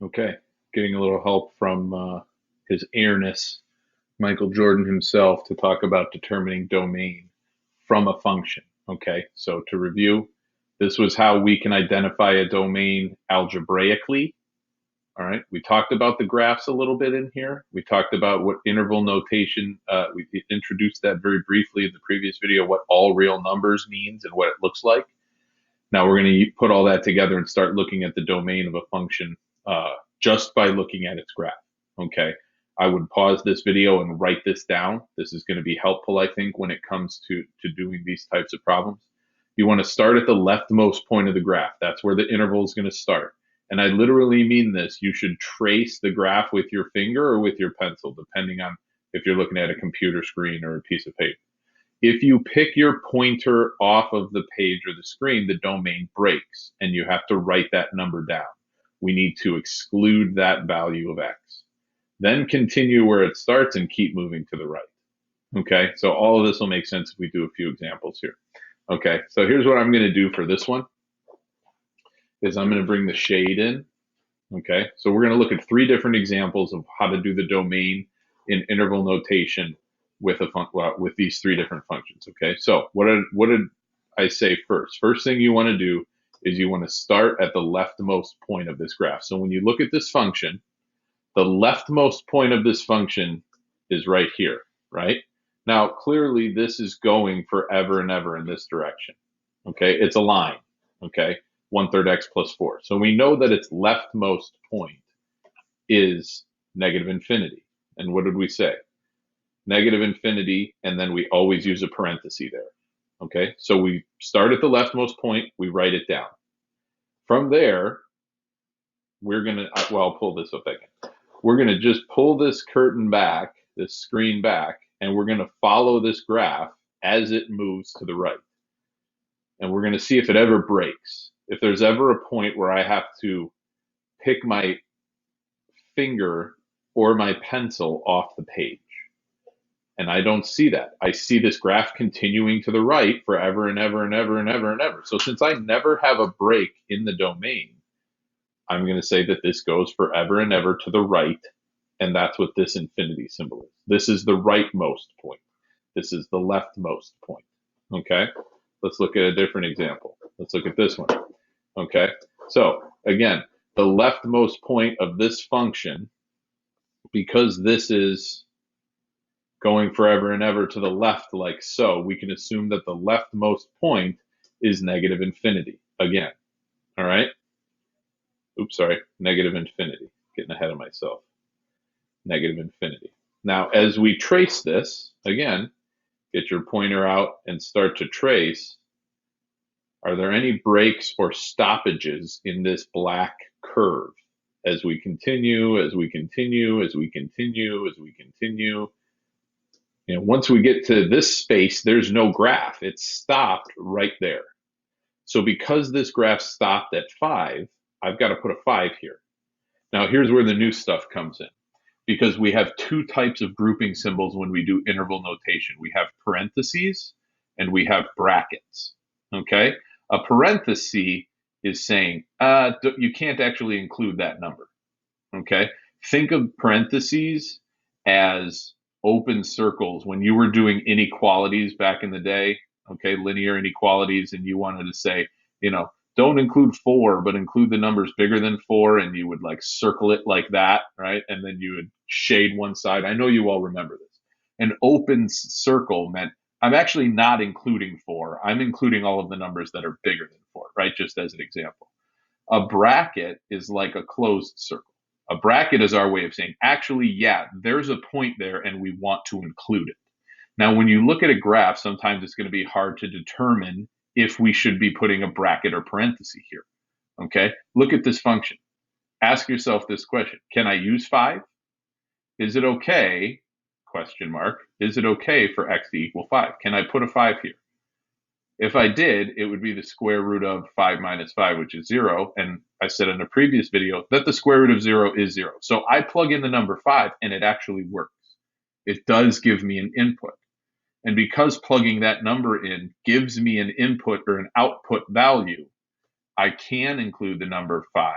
Okay, getting a little help from His Airness, Michael Jordan himself, to talk about determining domain from a function. Okay, so to review, this was how we can identify a domain algebraically. All right, we talked about the graphs a little bit in here. We talked about what interval notation, we introduced that very briefly in the previous video, what all real numbers means and what it looks like. Now we're going to put all that together and start looking at the domain of a function just by looking at its graph. Okay. I would pause this video and write this down. This is going to be helpful, I think, when it comes to doing these types of problems. You want to start at the leftmost point of the graph. That's where the interval is going to start. And I literally mean this. You should trace the graph with your finger or with your pencil, depending on if you're looking at a computer screen or a piece of paper. If you pick your pointer off of the page or the screen, the domain breaks and you have to write that number down. We need to exclude that value of x. Then continue where it starts and keep moving to the right. Okay, so all of this will make sense if we do a few examples here. Okay, so here's what I'm going to do for this one is I'm going to bring the shade in. Okay, so we're going to look at three different examples of how to do the domain in interval notation with with these three different functions. Okay, so what did I say first? First thing you want to do is you want to start at the leftmost point of this graph. So when you look at this function, the leftmost point of this function is right here, right? Now, clearly this is going forever and ever in this direction. Okay, it's a line. Okay, 1/3 x plus 4. So we know that its leftmost point is negative infinity. And what did we say? Negative infinity, and then we always use a parenthesis there. Okay, so we start at the leftmost point, we write it down. From there, we're going to, well, I'll pull this up again. We're going to just pull this curtain back, this screen back, and we're going to follow this graph as it moves to the right. And we're going to see if it ever breaks. If there's ever a point where I have to pick my finger or my pencil off the page. And I don't see that. I see this graph continuing to the right forever and ever and ever and ever and ever. So since I never have a break in the domain, I'm going to say that this goes forever and ever to the right. And that's what this infinity symbol is. This is the rightmost point. This is the leftmost point. Okay. Let's look at a different example. Let's look at this one. Okay. So again, the leftmost point of this function, because this is going forever and ever to the left like so, we can assume that the leftmost point is negative infinity again. All right. Oops, sorry, negative infinity. Getting ahead of myself. Negative infinity. Now, as we trace this, again, get your pointer out and start to trace. Are there any breaks or stoppages in this black curve as we continue, as we continue, as we continue, as we continue? And once we get to this space, there's no graph. It's stopped right there. So because this graph stopped at 5, I've got to put a 5 here. Now here's where the new stuff comes in, because we have two types of grouping symbols when we do interval notation. We have parentheses and we have brackets. Okay, a parenthesis is saying you can't actually include that number. Okay, think of parentheses as open circles when you were doing inequalities back in the day. Okay, linear inequalities, and you wanted to say, don't include 4, but include the numbers bigger than 4, and you would like circle it like that, right? And then you would shade one side. I know you all remember this. An open circle meant I'm actually not including 4. I'm including all of the numbers that are bigger than 4, right? Just as an example. A bracket is like a closed circle. A bracket is our way of saying, actually, yeah, there's a point there and we want to include it. Now, when you look at a graph, sometimes it's going to be hard to determine if we should be putting a bracket or parenthesis here. Okay, look at this function. Ask yourself this question. Can I use 5? Is it okay, question mark, is it okay for x to equal 5? Can I put a 5 here? If I did, it would be the square root of 5 minus 5, which is 0. And I said in a previous video that the square root of 0 is 0. So I plug in the number 5 and it actually works. It does give me an input. And because plugging that number in gives me an input or an output value, I can include the number 5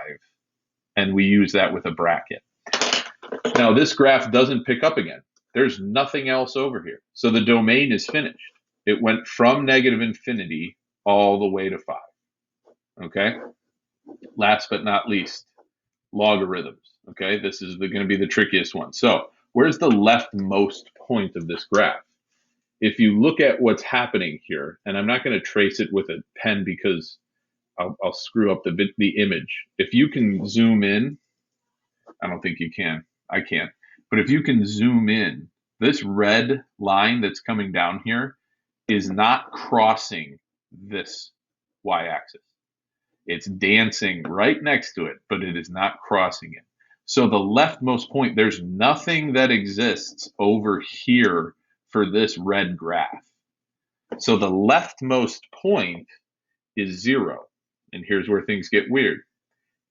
and we use that with a bracket. Now this graph doesn't pick up again. There's nothing else over here. So the domain is finished. It went from negative infinity all the way to 5. Okay? Last but not least, logarithms. Okay? This is going to be the trickiest one. So where's the leftmost point of this graph? If you look at what's happening here, and I'm not going to trace it with a pen because I'll screw up the image. If you can zoom in, I don't think you can. I can't. But if you can zoom in, this red line that's coming down here is not crossing this y-axis. It's dancing right next to it, but it is not crossing it. So the leftmost point, there's nothing that exists over here for this red graph. So the leftmost point is 0. And here's where things get weird.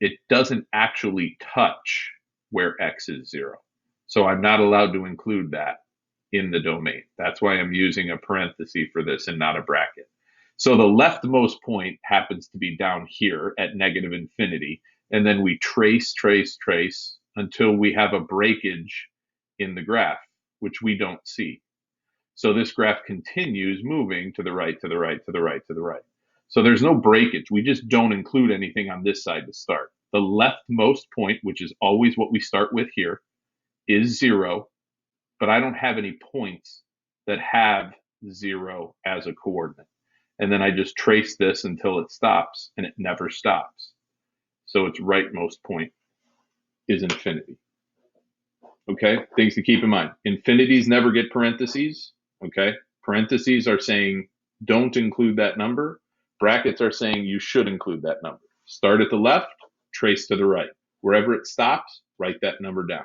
It doesn't actually touch where x is 0. So I'm not allowed to include that in the domain. That's why I'm using a parenthesis for this and not a bracket. So the leftmost point happens to be down here at negative infinity. And then we trace until we have a breakage in the graph, which we don't see. So this graph continues moving to the right, to the right, to the right, to the right. So there's no breakage. We just don't include anything on this side to start. The leftmost point, which is always what we start with here, is 0, but I don't have any points that have 0 as a coordinate. And then I just trace this until it stops, and it never stops. So its rightmost point is infinity. Okay, things to keep in mind. Infinities never get parentheses. Okay, parentheses are saying don't include that number. Brackets are saying you should include that number. Start at the left, trace to the right. Wherever it stops, write that number down.